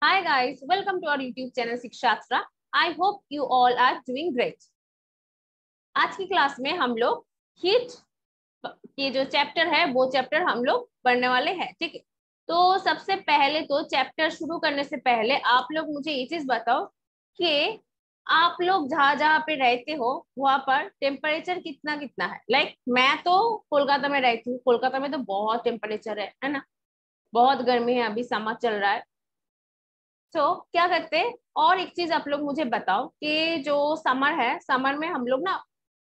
Hi guys, welcome to our YouTube channel Shikshastra. I hope you all are doing great. आज की class में हम लोग heat के जो चैप्टर है वो चैप्टर हम लोग पढ़ने वाले हैं, ठीक है। तो सबसे पहले तो चैप्टर शुरू करने से पहले आप लोग मुझे ये चीज बताओ कि आप लोग जहाँ जहाँ पे रहते हो वहां पर टेम्परेचर कितना कितना है। मैं तो कोलकाता में रहती हूँ, कोलकाता में तो बहुत टेम्परेचर है ना, बहुत गर्मी है, अभी समर चल रहा है। तो क्या करते हैं, और एक चीज आप लोग मुझे बताओ कि जो समर है, समर में हम लोग ना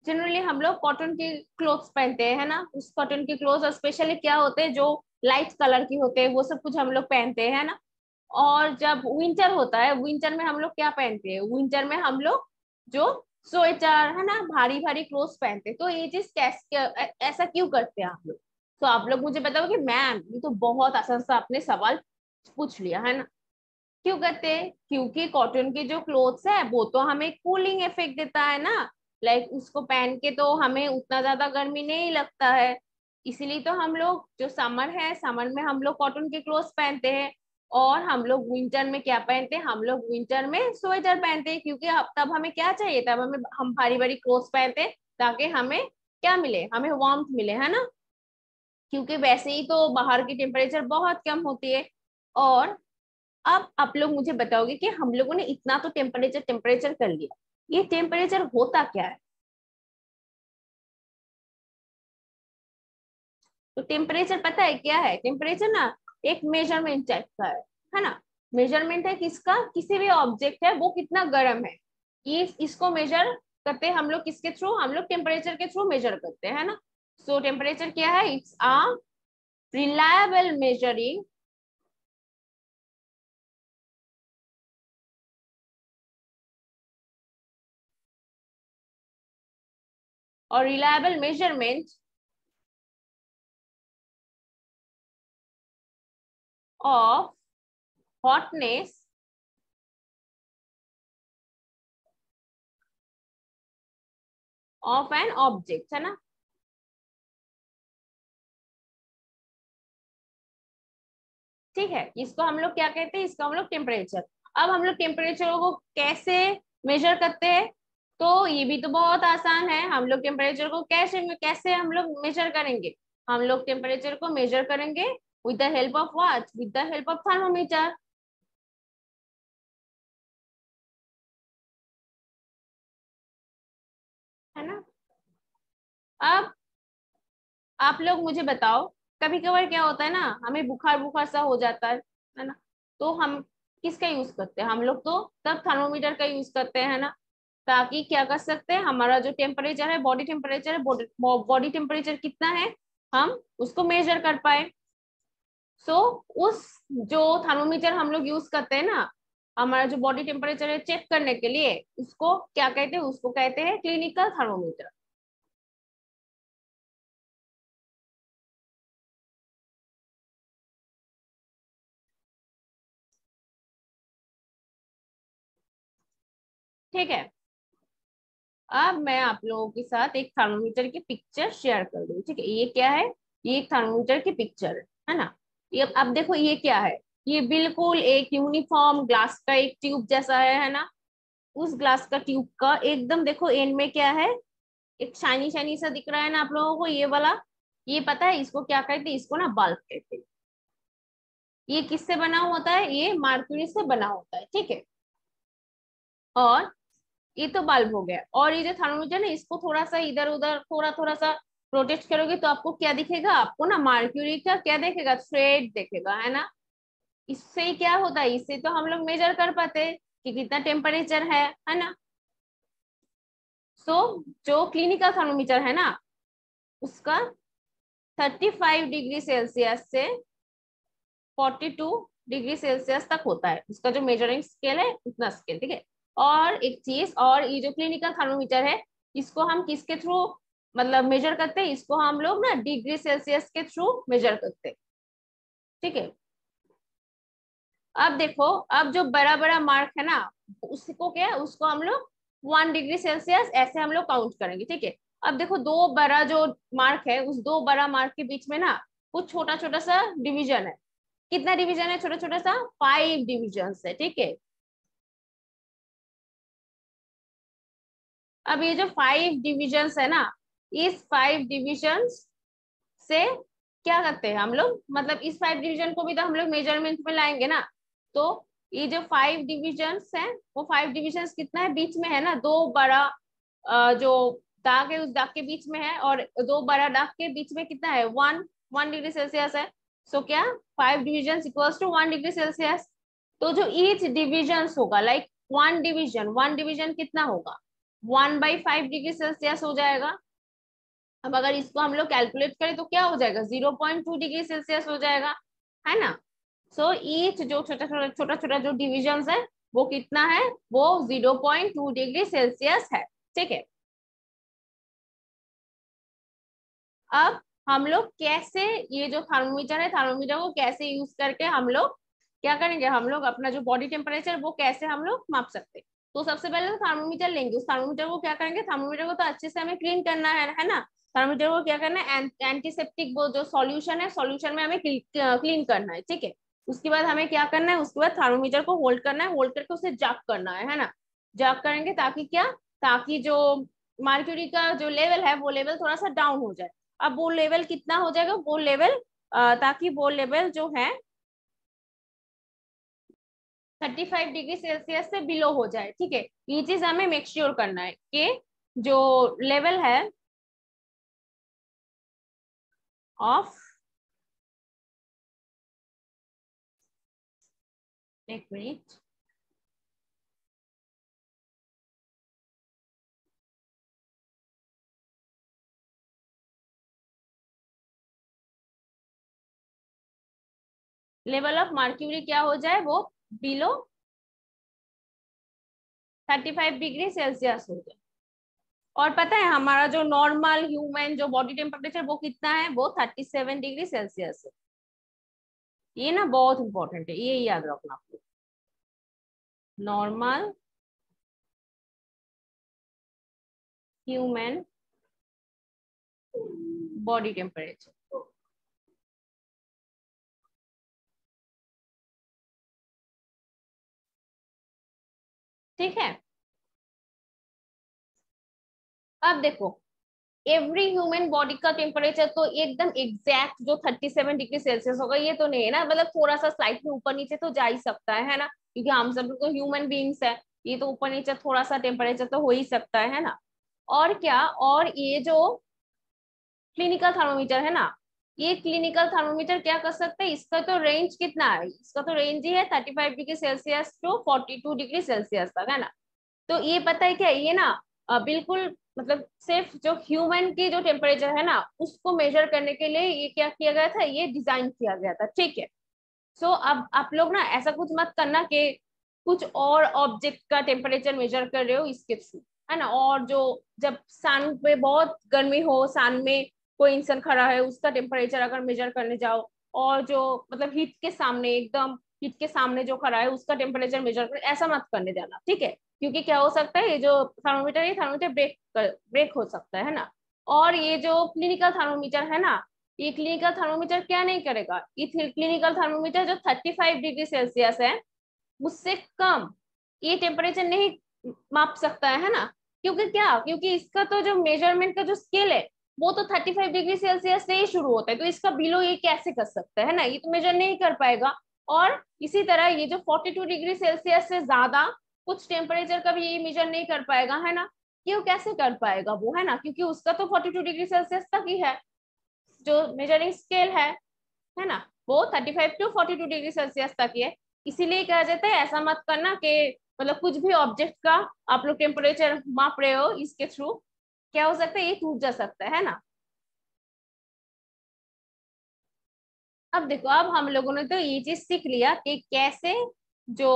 जनरली हम लोग कॉटन के क्लोथ्स पहनते हैं, है ना। उस कॉटन के क्लोथ्स और स्पेशली क्या होते हैं जो लाइट कलर की होते हैं वो सब कुछ हम लोग पहनते हैं ना। और जब विंटर होता है, विंटर में हम लोग क्या पहनते हैं, विंटर में हम लोग जो स्वेटर है ना, भारी भारी क्लोथ्स पहनते हैं। तो ये चीज कैसे ऐसा क्यों करते हैं आप लोग। तो आप लोग मुझे बताओ कि मैम ये तो बहुत आसान सा आपने सवाल पूछ लिया है ना। क्यों करते हैं, क्योंकि कॉटन के जो क्लोथ्स है वो तो हमें कूलिंग इफेक्ट देता है ना। उसको पहन के तो हमें उतना ज्यादा गर्मी नहीं लगता है। इसीलिए तो हम लोग जो समर है, समर में हम लोग कॉटन के क्लोथ्स पहनते हैं। और हम लोग विंटर में क्या पहनते हैं, हम लोग विंटर में स्वेटर पहनते हैं, क्योंकि तब हमें क्या चाहिए, तब हमें हम भारी भारी क्लोथ्स पहनते हैं ताकि हमें क्या मिले, हमें वार्मथ मिले, है ना। क्योंकि वैसे ही तो बाहर की टेम्परेचर बहुत कम होती है। और अब आप लोग मुझे बताओगे कि हम लोगों ने इतना तो टेम्परेचर टेम्परेचर कर लिया, ये टेम्परेचर होता क्या है। तो टेम्परेचर पता है क्या है, टेम्परेचर ना एक मेजरमेंट टाइप का है ना। मेजरमेंट है किसका, किसी भी ऑब्जेक्ट है वो कितना गर्म है, ये इसको मेजर करते हैं हम लोग, किसके थ्रू, हम लोग टेम्परेचर के थ्रू मेजर करते हैं, है ना। सो टेम्परेचर क्या है, इट्स अ रिलायबल मेजरिंग और reliable measurement of hotness of an object, है ना। ठीक है, इसको हम लोग क्या कहते हैं, इसको हम लोग टेम्परेचर। अब हम लोग टेम्परेचर को कैसे मेजर करते हैं, तो ये भी तो बहुत आसान है। हम लोग टेम्परेचर को कैसे कैसे हम लोग मेजर करेंगे, हम लोग टेम्परेचर को मेजर करेंगे with the help of what, with the help of thermometer, है ना। अब आप लोग मुझे बताओ, कभी कभार क्या होता है ना, हमें बुखार बुखार सा हो जाता है ना। तो हम किसका यूज करते हैं, हम लोग तो तब थर्मोमीटर का यूज करते हैं, है ना। ताकि क्या कर सकते हैं, हमारा जो टेम्परेचर है, बॉडी टेम्परेचर है, बॉडी टेम्परेचर कितना है, हम उसको मेजर कर पाए। सो उस जो थर्मोमीटर हम लोग यूज करते हैं ना, हमारा जो बॉडी टेम्परेचर है चेक करने के लिए, उसको क्या कहते हैं, उसको कहते हैं क्लिनिकल थर्मोमीटर। ठीक है, अब मैं आप लोगों के साथ एक थर्मोमीटर की पिक्चर शेयर कर दूं, ठीक है। ये क्या है, ये एक थर्मोमीटर की पिक्चर है ना। ये अब देखो ये क्या है, ये बिल्कुल एक यूनिफॉर्म ग्लास का एक ट्यूब जैसा है ना। उस ग्लास का ट्यूब का एकदम देखो एंड में क्या है, एक शाइनी शाइनी सा दिख रहा है ना आप लोगों को, ये वाला। ये पता है इसको क्या कहते हैं, इसको ना बल्ब कहते हैं। ये किससे बना होता है, ये मार्क्यूरी से बना होता है, ठीक है। और ये तो बल्ब हो गया, और ये जो थर्मोमीटर है इसको थोड़ा सा इधर उधर थोड़ा थोड़ा सा रोटेट करोगे तो आपको क्या दिखेगा, आपको ना मार्क्यूरी का क्या देखेगा, थ्रेड देखेगा, है ना। इससे क्या होता है, इससे तो हम लोग मेजर कर पाते हैं कि कितना टेम्परेचर है ना। सो जो क्लिनिकल थर्मोमीटर है ना, उसका 35 डिग्री सेल्सियस से 42 डिग्री सेल्सियस तक होता है, उसका जो मेजरिंग स्केल है उतना स्केल, ठीक है। और एक चीज, और ये जो क्लिनिकल थर्मोमीटर है, इसको हम किसके थ्रू मतलब मेजर करते हैं, इसको हम लोग ना डिग्री सेल्सियस के थ्रू मेजर करते हैं, ठीक है। अब देखो, अब जो बड़ा बड़ा मार्क है ना, उसको क्या है, उसको हम लोग 1 डिग्री सेल्सियस ऐसे हम लोग काउंट करेंगे, ठीक है। अब देखो दो बड़ा जो मार्क है, उस दो बड़ा मार्क के बीच में ना कुछ छोटा छोटा सा डिवीजन है, कितना डिवीजन है, छोटा छोटा सा 5 डिविजन है, ठीक है। अब ये जो 5 डिविजन्स है ना, इस 5 डिविजन्स से क्या करते हैं हम लोग, मतलब इस 5 डिवीजन को भी तो हम लोग मेजरमेंट में लाएंगे ना। तो ये जो 5 डिविजन्स है, वो 5 डिविजन्स कितना है, बीच में है ना, दो बड़ा जो दाग है उस दाग के बीच में है, और दो बड़ा दाग के बीच में कितना है, 1 डिग्री सेल्सियस है। सो क्या 5 division equals to 1 degree Celsius. तो जो ईच डिविजन होगा, लाइक 1 डिविजन कितना होगा, 1/5 डिग्री सेल्सियस हो जाएगा। अब अगर इसको हम लोग कैलकुलेट करें तो क्या हो जाएगा, 0.2 डिग्री सेल्सियस हो जाएगा, है ना। सो ईच जो छोटा छोटा जो डिविजन है वो कितना है, वो 0.2 डिग्री सेल्सियस है, ठीक है। अब हम लोग कैसे, ये जो थर्मोमीटर है, थर्मोमीटर को कैसे यूज करके हम लोग क्या करेंगे, हम लोग अपना जो बॉडी टेम्परेचर वो कैसे हम लोग माप सकते हैं। तो सबसे पहले तो थर्मोमीटर लेंगे, उस थर्मोमीटर को क्या करेंगे, थर्मोमीटर को तो अच्छे से हमें क्लीन करना है ना। थर्मोमीटर को क्या करना है, एंटीसेप्टिक वो जो सॉल्यूशन है, सॉल्यूशन में हमें क्लीन करना है, ठीक है। उसके बाद हमें क्या करना है, उसके बाद थर्मोमीटर को होल्ड करना है, होल्ड करके उसे जग करना है ना। जग करेंगे ताकि क्या, ताकि जो मार्क्यूरी का जो लेवल है वो लेवल थोड़ा सा डाउन हो जाए। अब वो लेवल कितना हो जाएगा, वो लेवल ताकि वो लेवल जो है 35 डिग्री सेल्सियस से बिलो हो जाए, ठीक है। ये चीज हमें मेक श्योर करना है कि जो लेवल है ऑफ, एक मिनट, लेवल ऑफ मार्क्यूरी क्या हो जाए, वो बिलो 35 डिग्री सेल्सियस हो जाए। और पता है हमारा जो नॉर्मल ह्यूमन जो बॉडी टेम्परेचर वो कितना है, वो 37 डिग्री सेल्सियस है। ये ना बहुत इंपॉर्टेंट है, ये याद रखना आपको, नॉर्मल ह्यूमन बॉडी टेम्परेचर, ठीक है। अब देखो, एवरी ह्यूमन बॉडी का टेम्परेचर तो एकदम एग्जैक्ट जो 37 डिग्री सेल्सियस होगा ये तो नहीं है ना, मतलब थोड़ा सा स्लाइट में ऊपर नीचे तो जा ही सकता है ना, क्योंकि हम सब तो ह्यूमन बीइंग्स है। ये तो ऊपर नीचे थोड़ा सा टेम्परेचर तो हो ही सकता है ना। और क्या, और ये जो क्लिनिकल थर्मोमीटर है ना, ये क्लिनिकल थर्मोमीटर क्या कर सकते हैं, इसका तो रेंज कितना है, इसका तो रेंज ही है 35 degree Celsius to 42 degree Celsius तक, है ना। तो ये पता है क्या, ये ना बिल्कुल मतलब सिर्फ जो ह्यूमन की जो टेम्परेचर है ना उसको मेजर करने के लिए ये क्या किया गया था, ये डिजाइन किया गया था, ठीक है। सो अब आप लोग ना ऐसा कुछ मत करना कि कुछ और ऑब्जेक्ट का टेम्परेचर मेजर कर रहे हो इसके थ्रू, है ना। और जो जब सन पे बहुत गर्मी हो, सन में कोई इंसान खड़ा है उसका टेम्परेचर अगर मेजर करने जाओ, और जो मतलब हीट के सामने एकदम हीट के सामने जो खड़ा है उसका टेम्परेचर मेजर कर, ऐसा मत करने जाना, ठीक है। क्योंकि क्या हो सकता है, ये जो थर्मोमीटर है थर्मोमीटर ब्रेक हो सकता है ना। और ये जो क्लिनिकल थर्मोमीटर है ना, ये क्लिनिकल थर्मोमीटर क्या नहीं करेगा, ये क्लिनिकल थर्मोमीटर जो 35 डिग्री सेल्सियस है उससे कम ये टेम्परेचर नहीं माप सकता है ना। क्योंकि क्या, क्योंकि इसका तो जो मेजरमेंट का जो स्केल है वो तो 35 डिग्री सेल्सियस से ही शुरू होता है, तो इसका बिलो ये कैसे कर सकता है ना, ये तो मेजर नहीं कर पाएगा। और इसी तरह ये जो 42 डिग्री सेल्सियस से ज्यादा कुछ टेम्परेचर का भी ये मेजर नहीं कर पाएगा, है ना। क्यों, कैसे कर पाएगा वो, है ना, क्योंकि उसका तो 42 डिग्री सेल्सियस तक ही है जो मेजरिंग स्केल है ना, वो 35 टू 42 डिग्री सेल्सियस तक ही है। इसीलिए कहा जाता है ऐसा मत करना कि मतलब कुछ भी ऑब्जेक्ट का आप लोग टेम्परेचर माप रहे हो इसके थ्रू, क्या हो सकता है ये टूट जा सकता है ना। अब देखो, अब हम लोगों ने तो ये चीज सीख लिया कि कैसे जो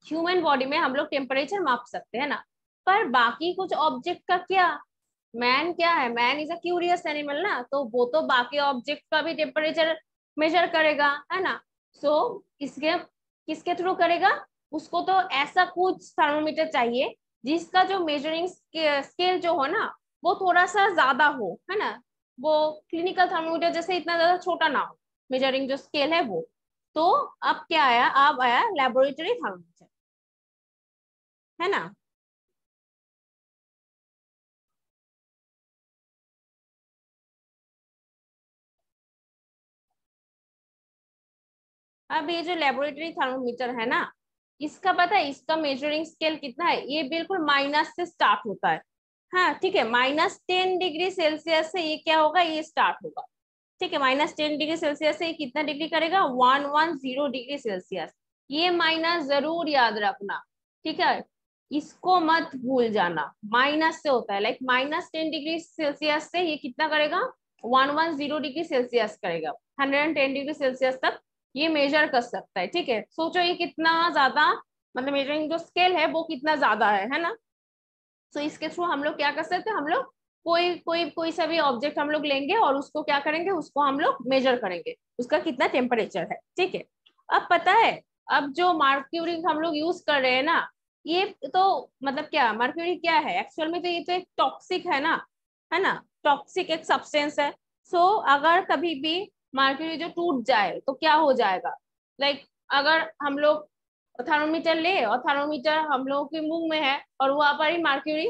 ह्यूमन बॉडी में हम लोग टेम्परेचर माप सकते हैं ना। पर बाकी कुछ ऑब्जेक्ट का क्या, मैन क्या है, man is a curious animal ना, तो वो तो बाकी ऑब्जेक्ट का भी टेम्परेचर मेजर करेगा, है ना। सो इसके किसके थ्रू करेगा, उसको तो ऐसा कुछ थर्मोमीटर चाहिए जिसका जो मेजरिंग स्केल जो हो ना वो थोड़ा सा ज्यादा हो, है ना। वो क्लिनिकल थर्मोमीटर जैसे इतना ज्यादा छोटा ना हो, मेजरिंग जो स्केल है वो। तो अब क्या आया, अब आया लेबोरेटरी थर्मोमीटर, है ना। अब ये जो लेबोरेटरी थर्मोमीटर है ना, इसका पता है इसका मेजरिंग स्केल कितना है, ये बिल्कुल माइनस से स्टार्ट होता है। हाँ ठीक है, -10 डिग्री सेल्सियस से ये क्या होगा, ये स्टार्ट होगा। ठीक है, -10 डिग्री सेल्सियस से ये कितना डिग्री करेगा, 110 डिग्री सेल्सियस। ये माइनस जरूर याद रखना, ठीक है, इसको मत भूल जाना। माइनस से होता है, लाइक -10 डिग्री सेल्सियस से ये कितना करेगा, 110 डिग्री सेल्सियस करेगा। 110 डिग्री सेल्सियस तक ये मेजर कर सकता है। ठीक है, सोचो ये कितना ज्यादा, मतलब मेजरिंग जो स्केल है वो कितना ज्यादा है ना। तो इसके थ्रू हम लोग क्या कर सकते हैं, हम लोग कोई कोई कोई सा भी ऑब्जेक्ट हम लोग लेंगे और उसको क्या करेंगे, उसको हम लोग मेजर करेंगे, उसका कितना टेम्परेचर है। ठीक है, अब पता है, अब जो मर्क्यूरी हम लोग यूज कर रहे हैं ना, ये तो मतलब क्या, मर्क्यूरी क्या है एक्चुअल में, तो ये तो एक टॉक्सिक है ना, टॉक्सिक एक सब्सटेंस है। सो अगर कभी भी मर्क्यूरी जो टूट जाए तो क्या हो जाएगा, लाइक अगर हम लोग थर्मोमीटर ले और थर्मोमीटर हम लोगों के मुंह में है और वहां पर ही मर्क्यूरी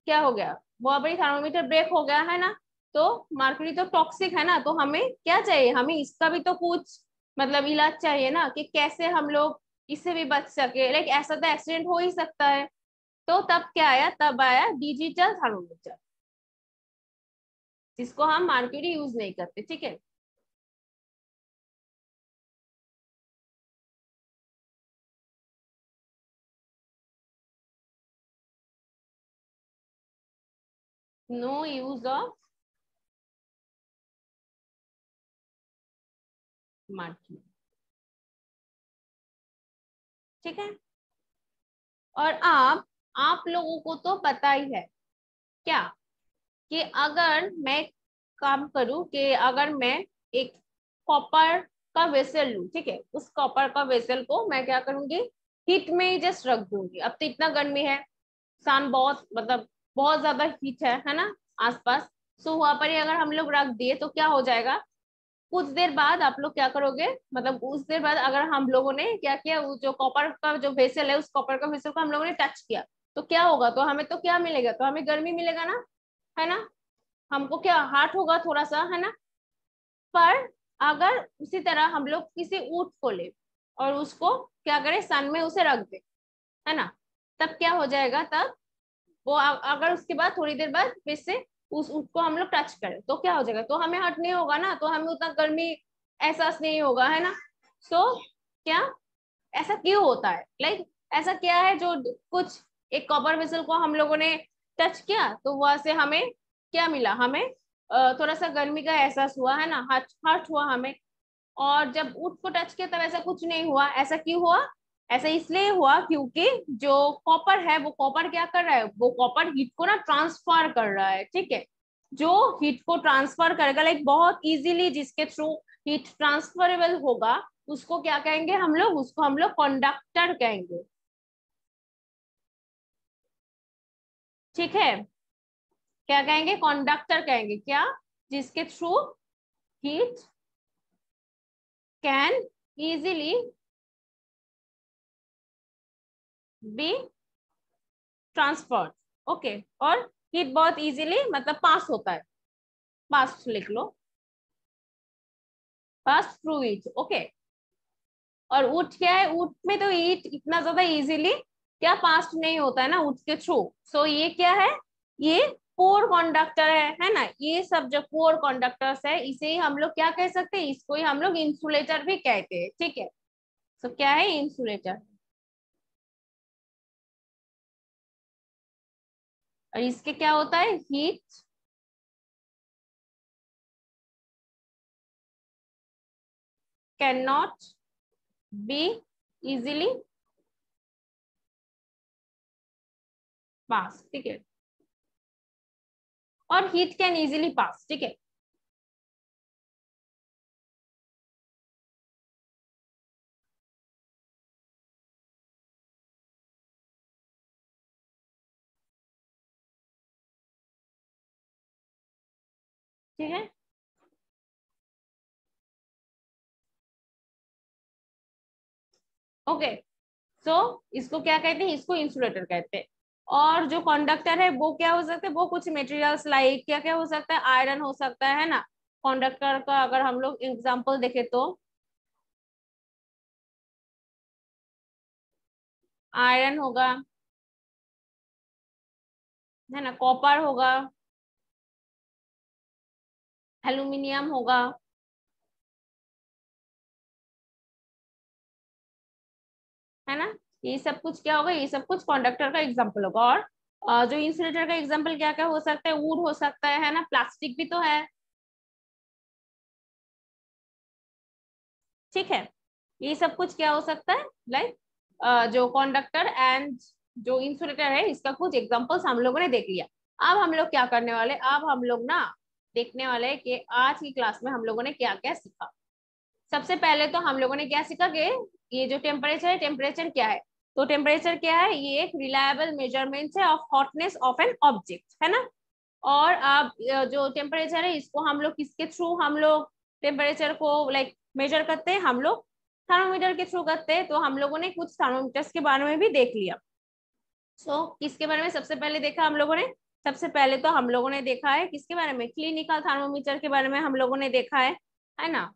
क्या हो गया, वहां पर ही थर्मोमीटर ब्रेक हो गया, है ना। तो मर्क्यूरी तो टॉक्सिक है ना, तो हमें क्या चाहिए, हमें इसका भी तो कुछ मतलब इलाज चाहिए ना, कि कैसे हम लोग इससे भी बच सके। लाइक ऐसा तो एक्सीडेंट हो ही सकता है। तो तब क्या आया, तब आया डिजिटल थर्मोमीटर, जिसको हम मर्क्यूरी यूज नहीं करते। ठीक है, नो यूज ऑफ मर्क्यूरी। ठीक है, और आप लोगों को तो पता ही है क्या, कि अगर मैं काम करूं, कि अगर मैं एक कॉपर का वेसल लूं, ठीक है, उस कॉपर का वेसल को मैं क्या करूंगी, हीट में ही जस्ट रख दूंगी। अब तो इतना गर्मी है, सन बहुत मतलब बहुत ज्यादा हीट है ना आसपास। सो वहां पर ही अगर हम लोग रख दिए तो क्या हो जाएगा, कुछ देर बाद आप लोग क्या करोगे, मतलब उस देर बाद अगर हम लोगों ने क्या किया, वो जो कॉपर का जो वेसल है, उस कॉपर का वेसल को हम लोगों ने टच किया, तो क्या होगा, तो हमें तो क्या मिलेगा, तो हमें गर्मी मिलेगा ना, है ना। हमको क्या हार्ट होगा थोड़ा सा, है ना। पर अगर उसी तरह हम लोग किसी ऊँट को ले और उसको क्या करें, सन में उसे रख दे, है ना, तब क्या हो जाएगा, तब वो अगर उसके बाद थोड़ी देर बाद फिर से उस ऊँट को हम लोग टच करें तो क्या हो जाएगा, तो हमें हर्ट नहीं होगा ना, तो हमें उतना गर्मी एहसास नहीं होगा, है ना। सो क्या, ऐसा क्यों होता है, लाइक ऐसा क्या है जो कुछ, एक कॉपर वेसल को हम लोगों ने टच किया तो वहां से हमें क्या मिला, हमें थोड़ा सा गर्मी का एहसास हुआ, है ना, हर्ट हर्ट हुआ हमें। और जब ऊँट को टच किया तब ऐसा कुछ नहीं हुआ, ऐसा क्यों हुआ, ऐसा इसलिए हुआ क्योंकि जो कॉपर है, वो कॉपर क्या कर रहा है, वो कॉपर हीट को ना ट्रांसफर कर रहा है। ठीक है, जो हीट को ट्रांसफर करेगा, लाइक बहुत इजीली जिसके थ्रू हीट ट्रांसफरेबल होगा, उसको क्या कहेंगे हम लोग, उसको हम लोग कंडक्टर कहेंगे। ठीक है, क्या कहेंगे, कंडक्टर कहेंगे, क्या, जिसके through heat can easily be transferred. Okay, और हीट बहुत इजीली मतलब पास होता है, पास लिख लो, पास थ्रू हीट। ओके, और ऊट क्या है, ऊट में तो हीट इतना ज्यादा इजीली क्या पास नहीं होता है ना ऊट के थ्रू। सो ये क्या है, ये पोर कंडक्टर है ना। ये सब जो पोर कंडक्टर्स है, इसे ही हम लोग क्या कह सकते हैं, इसको ही हम लोग इंसुलेटर भी कहते हैं। ठीक है, सो क्या है इंसुलेटर, और इसके क्या होता है, heat can not be easily pass. ठीक है, और हीट कैन इजीली पास। ठीक है, ठीक है, ओके, सो इसको क्या कहते हैं, इसको इंसुलेटर कहते हैं। और जो कंडक्टर है वो क्या हो सकता है, वो कुछ मटेरियल्स लाइक क्या क्या हो सकता है, आयरन हो सकता है ना। कंडक्टर का अगर हम लोग एग्जांपल देखें तो आयरन होगा, है ना, कॉपर होगा, एल्यूमिनियम होगा, है ना। ये सब कुछ क्या होगा, ये सब कुछ कंडक्टर का एग्जांपल होगा। और जो इंसुलेटर का एग्जांपल क्या क्या हो सकता है, वुड हो सकता है ना, प्लास्टिक भी तो है, ठीक है। ये सब कुछ क्या हो सकता है, लाइक जो कंडक्टर एंड जो इंसुलेटर है, इसका कुछ एग्जांपल्स हम लोगों ने देख लिया। अब हम लोग क्या करने वाले, अब हम लोग ना देखने वाले हैं कि आज की क्लास में हम लोगों ने क्या क्या सीखा। सबसे पहले तो हम लोगों ने क्या सीखा कि ये जो टेम्परेचर है, टेम्परेचर क्या है। तो टेम्परेचर क्या है, ये एक रिलायबल मेजरमेंट है of hotness of an object, है ना। और अब जो टेम्परेचर है, इसको हम लोग किसके थ्रू हम लोग टेम्परेचर को लाइक मेजर करते हैं, हम लोग थर्मोमीटर के थ्रू करते हैं। तो हम लोगों ने कुछ थर्मोमीटर्स के बारे में भी देख लिया। सो किसके बारे में सबसे पहले देखा हम लोगों ने, सबसे पहले तो हम लोगों ने देखा है किसके बारे में, क्लिनिकल थर्मोमीटर के बारे में हम लोगों ने देखा है ना।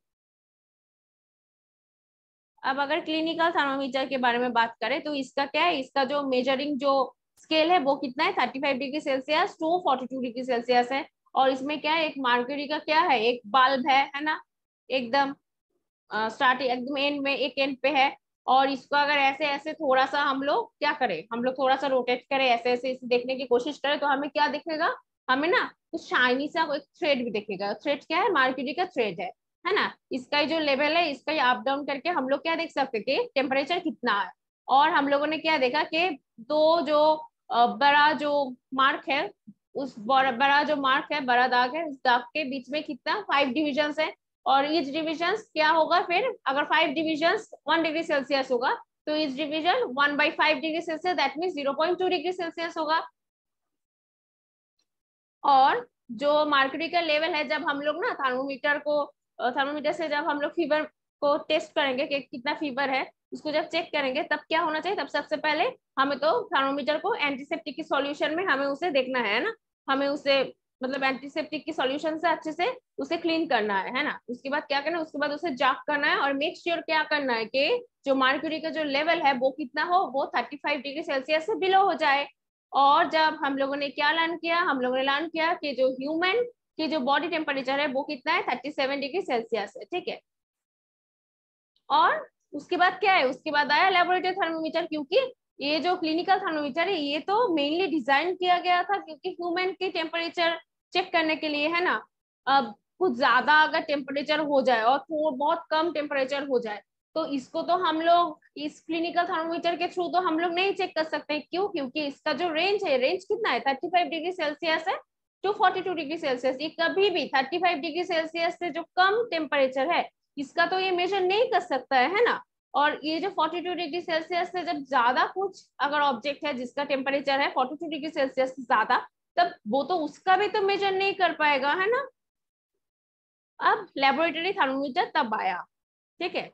अब अगर क्लिनिकल थर्मोमीटर के बारे में बात करें तो इसका क्या है, इसका जो मेजरिंग जो स्केल है वो कितना है, 35 degree Celsius to 42 degree Celsius है। और इसमें क्या है, एक मार्क्यूरी का क्या है, एक बल्ब है ना, एकदम स्टार्टिंग एकदम एंड में, एक एंड पे है। और इसको अगर ऐसे ऐसे थोड़ा सा हम लोग क्या करें, हम लोग थोड़ा सा रोटेट करें, ऐसे ऐसे इसे देखने की कोशिश करें, तो हमें क्या दिखेगा, हमें ना कुछ शाइनी सा एक थ्रेड भी दिखेगा। थ्रेड क्या है, मार्क्यूरी का थ्रेड है ना। इसका जो लेवल है, इसका अप डाउन करके हम लोग क्या देख सकते हैं कि टेम्परेचर कितना है। और हम लोगों ने क्या देखा कि दो जो बड़ा जो मार्क है, उस बड़ा जो मार्क है, बड़ा दाग है, उस दाग के बीच में कितना 5 डिविजन है। और ईच डिविजन क्या होगा फिर, अगर 5 डिविजन 1 डिग्री सेल्सियस होगा, तो each division 1/5 degree Celsius, that mean 0.2 degree Celsius होगा। और जो मार्करी का लेवल है, जब हम लोग ना थर्मोमीटर से जब हम लोग फीवर को टेस्ट करेंगे कि कितना फीवर है, उसको जब चेक करेंगे तब क्या होना चाहिए, तब सबसे पहले हमें तो थर्मोमीटर को एंटीसेप्टिक की सॉल्यूशन में हमें उसे देखना है ना। हमें उसे मतलब एंटीसेप्टिक की सॉल्यूशन से अच्छे से उसे क्लीन करना है ना। उसके बाद क्या करना है, उसके बाद उसे जाक करना है और मेक श्योर क्या करना है कि जो मार्क्यूरी का जो लेवल है वो कितना हो, वो 35 डिग्री सेल्सियस से बिलो हो जाए। और जब हम लोगों ने क्या लर्न किया, हम लोगों ने लर्न किया कि जो ह्यूमन की जो बॉडी टेम्परेचर है वो कितना है, 37 डिग्री सेल्सियस है, ठीक है। और उसके बाद क्या है, उसके बाद आया लेबोरेटरी थर्मोमीटर, क्योंकि ये जो क्लिनिकल थर्मोमीटर है ये तो मेनली डिजाइन किया गया था क्योंकि ह्यूमन की टेम्परेचर चेक करने के लिए, है ना। अब कुछ ज्यादा अगर टेम्परेचर हो जाए और बहुत कम टेम्परेचर हो जाए, तो इसको तो हम लोग इस क्लिनिकल थर्मोमीटर के थ्रू तो हम लोग नहीं चेक कर सकते। क्यों, क्योंकि इसका जो रेंज है, रेंज कितना है, 35 डिग्री सेल्सियस है टू 42 डिग्री सेल्सियस। ये कभी भी 35 डिग्री सेल्सियस से जो कम टेम्परेचर है, इसका तो ये मेजर नहीं कर सकता है ना। और ये जो 42 डिग्री सेल्सियस से जब ज्यादा कुछ अगर ऑब्जेक्ट है जिसका टेम्परेचर है 42 डिग्री सेल्सियस से ज्यादा, तब वो तो उसका भी तो मेजर नहीं कर पाएगा, है ना। अब लेबोरेटरी थर्मोमीटर तब आया, ठीक है।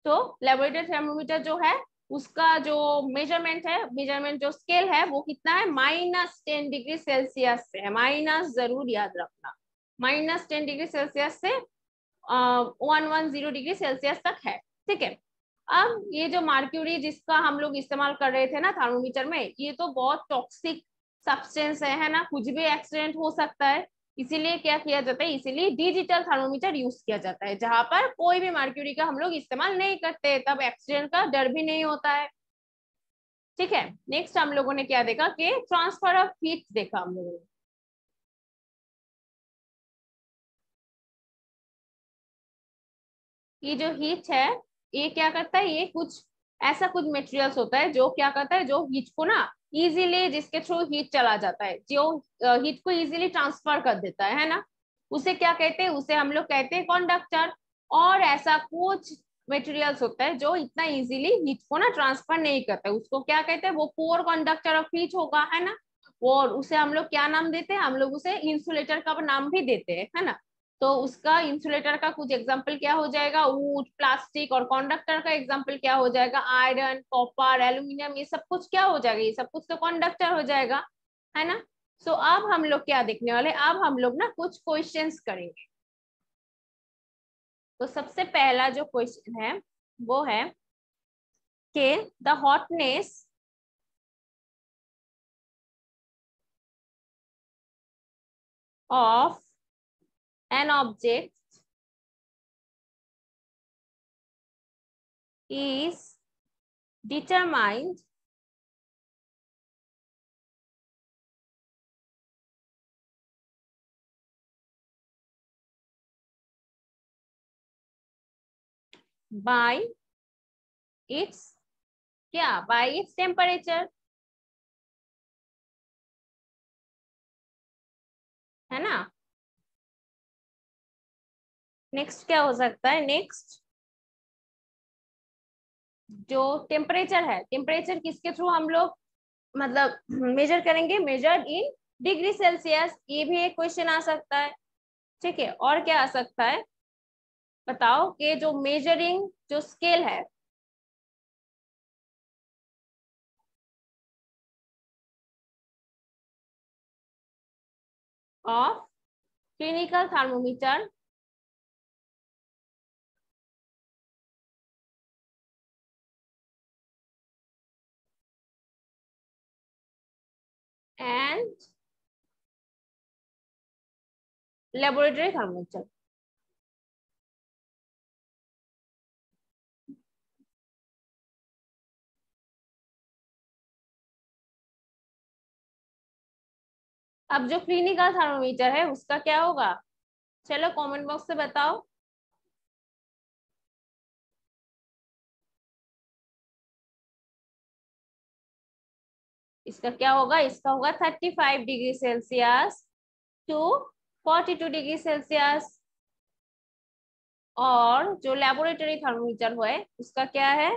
तो लेबोरेटरी थर्मोमीटर जो है, उसका जो मेजरमेंट है, मेजरमेंट जो स्केल है वो कितना है, -10 डिग्री सेल्सियस से है। माइनस जरूर याद रखना, -10 डिग्री सेल्सियस से 110 डिग्री सेल्सियस तक है, ठीक है। अब ये जो मार्क्यूरी जिसका हम लोग इस्तेमाल कर रहे थे ना थर्मोमीटर में, ये तो बहुत टॉक्सिक सब्सटेंस है ना, कुछ भी एक्सीडेंट हो सकता है। इसीलिए क्या किया जाता है, इसीलिए डिजिटल थर्मोमीटर यूज किया जाता है, जहां पर कोई भी मार्क्यूरी का हम लोग इस्तेमाल नहीं करते, तब एक्सीडेंट का डर भी नहीं होता है, ठीक है। नेक्स्ट हम लोगों ने क्या देखा कि ट्रांसफर ऑफ हीट देखा हम लोगों ने। ये जो हीट है, ये क्या करता है, ये कुछ ऐसा कुछ मटेरियल्स होता है जो क्या करता है, जो हीट को ना इजीली, जिसके थ्रू हीट चला जाता है, जो हीट को इजीली ट्रांसफर कर देता है ना, उसे क्या कहते हैं, उसे हम लोग कहते हैं कंडक्टर। और ऐसा कुछ मटेरियल्स होता है जो इतना इजीली हीट को ना ट्रांसफर नहीं करता है, उसको क्या कहते हैं, वो पुअर कंडक्टर ऑफ हीट होगा, है ना। और उसे हम लोग क्या नाम देते हैं, हम लोग उसे इंसुलेटर का नाम भी देते हैं, है ना। तो उसका इंसुलेटर का कुछ एग्जाम्पल क्या हो जाएगा, वुड, प्लास्टिक, और कंडक्टर का एग्जाम्पल क्या हो जाएगा, आयरन, कॉपर, एल्यूमिनियम, ये सब कुछ क्या हो जाएगा, ये सब कुछ तो कंडक्टर हो जाएगा, है ना। सो अब हम लोग क्या देखने वाले, अब हम लोग ना कुछ क्वेश्चंस करेंगे। तो सबसे पहला जो क्वेश्चन है वो है कि the hotness of an object is determined by its क्या, by its temperature, है ना। नेक्स्ट क्या हो सकता है, नेक्स्ट जो टेम्परेचर है, टेम्परेचर किसके थ्रू हम लोग मतलब मेजर करेंगे, मेजर्ड इन डिग्री सेल्सियस, ये भी एक क्वेश्चन आ सकता है। ठीक है, और क्या आ सकता है बताओ, कि जो मेजरिंग जो स्केल है of clinical thermometer and laboratory thermometer. अब जो क्लिनिकल थर्मोमीटर है उसका क्या होगा, चलो कमेंट बॉक्स से बताओ। इसका क्या होगा, इसका होगा 35 degree Celsius to 42 degree Celsius. और जो लेबोरेटरी थर्मोमीटर है उसका क्या है,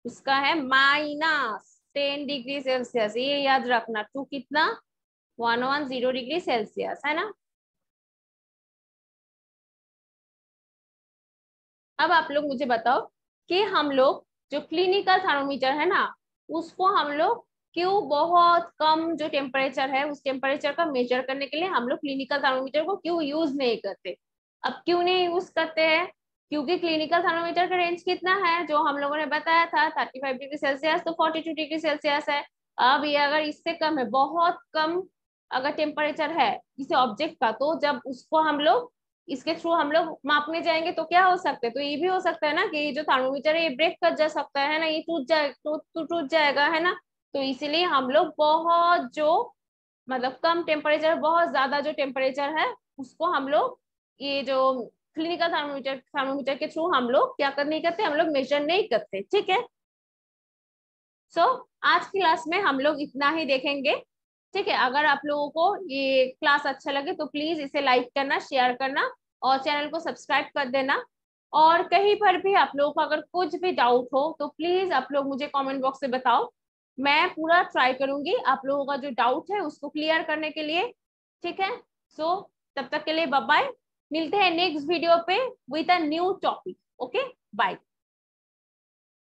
उसका है -10 डिग्री सेल्सियस। ये याद रखना, टू कितना, 110 डिग्री सेल्सियस, है ना। अब आप लोग मुझे बताओ कि हम लोग जो क्लिनिकल थर्मोमीटर है ना, उसको हम लोग क्यों बहुत कम जो टेम्परेचर है उस टेम्परेचर का मेजर करने के लिए हम लोग क्लिनिकल थर्मोमीटर को क्यों यूज नहीं करते। अब क्यों नहीं यूज करते हैं, क्योंकि क्लिनिकल थर्मोमीटर का रेंज कितना है, जो हम लोगों ने बताया था 35 डिग्री सेल्सियस तो 42 डिग्री सेल्सियस है। अब ये अगर इससे कम है, बहुत कम अगर टेम्परेचर है किसी ऑब्जेक्ट का, तो जब उसको हम लोग इसके थ्रू हम लोग मापने जाएंगे तो क्या हो सकता है, तो ये भी हो सकता है ना कि ये जो थर्मोमीटर है ये ब्रेक कर जा सकता है ना, ये टूट जाएगा, है ना। तो इसीलिए हम लोग बहुत जो मतलब कम टेम्परेचर, बहुत ज्यादा जो टेम्परेचर है उसको हम लोग ये जो क्लिनिकल थर्मोमीटर के थ्रू हम लोग क्या कर नहीं करते, हम लोग मेजर नहीं करते। ठीक है, सो आज की क्लास में हम लोग इतना ही देखेंगे। ठीक है, अगर आप लोगों को ये क्लास अच्छा लगे तो प्लीज इसे लाइक करना, शेयर करना और चैनल को सब्सक्राइब कर देना। और कहीं पर भी आप लोगों को अगर कुछ भी डाउट हो तो प्लीज आप लोग मुझे कमेंट बॉक्स में बताओ, मैं पूरा ट्राई करूंगी आप लोगों का जो डाउट है उसको क्लियर करने के लिए। ठीक है, सो तब तक के लिए बाय बाय, मिलते हैं नेक्स्ट वीडियो पे with a new topic. Okay, bye.